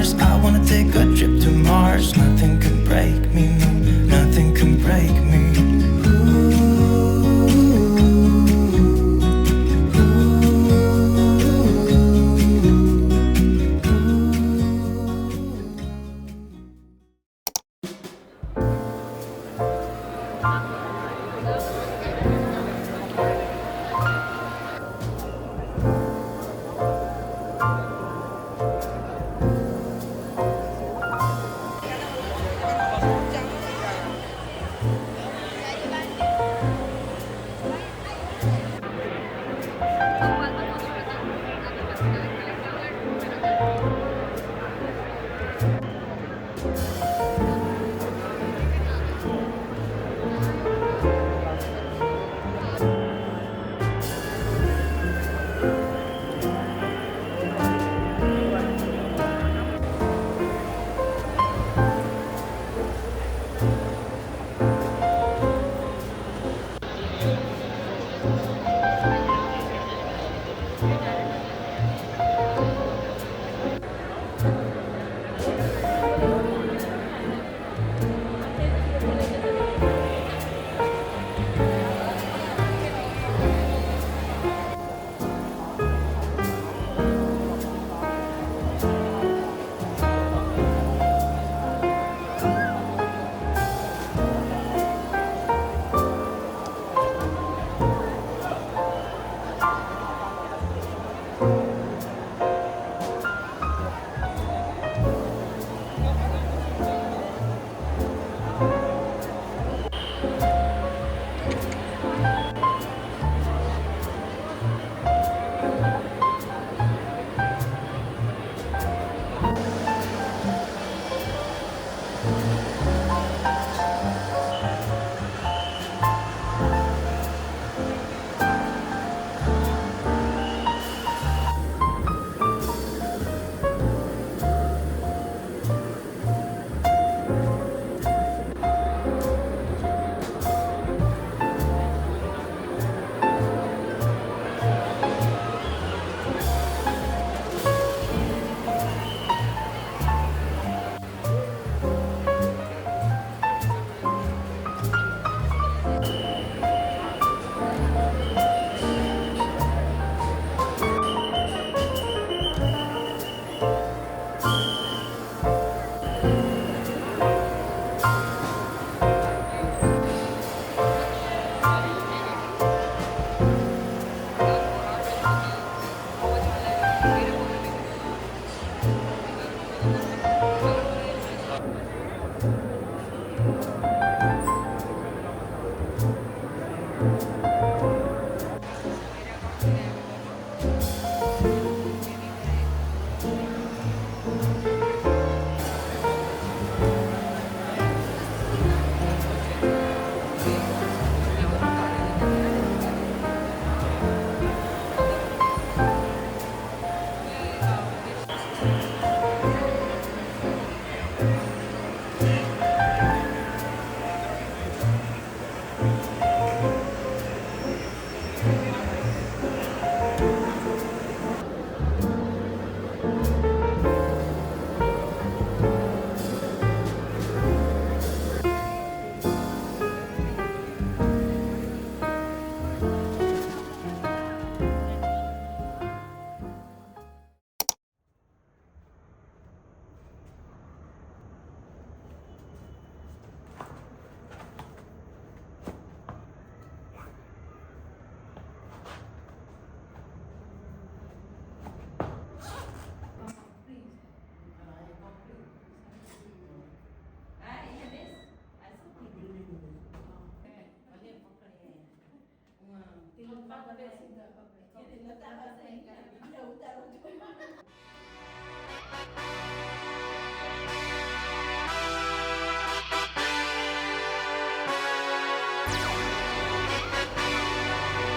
stars. I wanna take a trip to Mars. Nothing can break me, no, nothing can break me.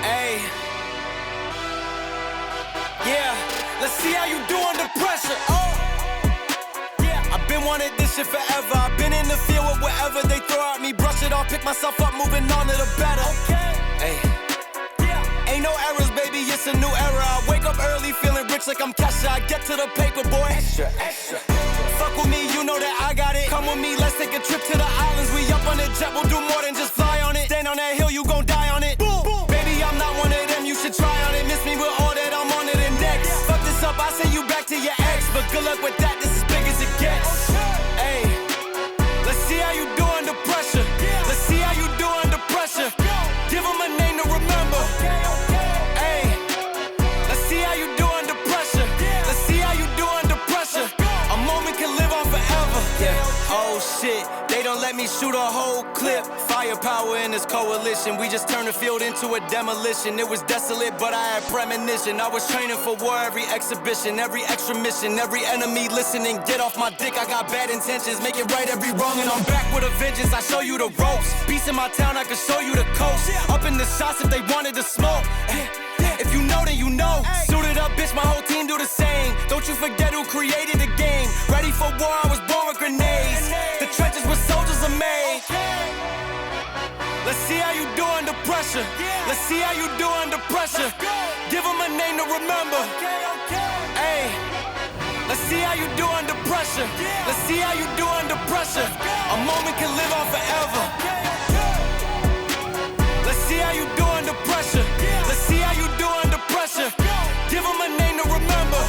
Hey, yeah, let's see how you do under pressure. Oh, yeah, I've been wanting this shit forever. I've been in the field with whatever they throw at me. Brush it off, pick myself up, moving on to the better. Okay, hey, yeah, ain't no errors, baby, it's a new era. I wake up early, feeling rich like I'm Kesha. I get to the paper, boy. Extra, extra. fuck with me, you know that I got it. Come with me, let's take a trip to the islands. We up on the jet, we'll do more than just fly on it. Stand on that hill, you gon' die on it. Boom. Baby, I'm not one of them, you should try on it. Miss me with all that, I'm on to the next. Fuck this up, I send you back to your ex. But good luck with that, this is big as it gets. Ayy, let's see how you do under pressure. Let's see how you do under pressure. Give them a name to remember. Ayy, let's see how you do under pressure. Let's see how you do under pressure. A moment can live on forever. Yeah. Oh shit, they don't let me shoot a whole clip. Firepower in this coalition. We just turned the field into a demolition. It was desolate, but I had premonition. I was training for war, every exhibition, every extra mission, every enemy listening. Get off my dick, I got bad intentions. Make it right every wrong, and I'm back with a vengeance. I show you the ropes. Peace in my town, I can show you the coast. Up in the shots if they wanted to smoke. If you know, then you know. Suited up, bitch, my whole team do the same. Don't you forget who created the game. Ready for war, I was born with grenades. The trenches where soldiers are made. Let's see how you do under pressure. Let's see how you do under pressure. Give them a name to remember. Ayy, let's see how you do under pressure. Let's see how you do under pressure. A moment can live on forever. Let's see how you do under pressure. Let's see how you do under pressure. Give them a name to remember.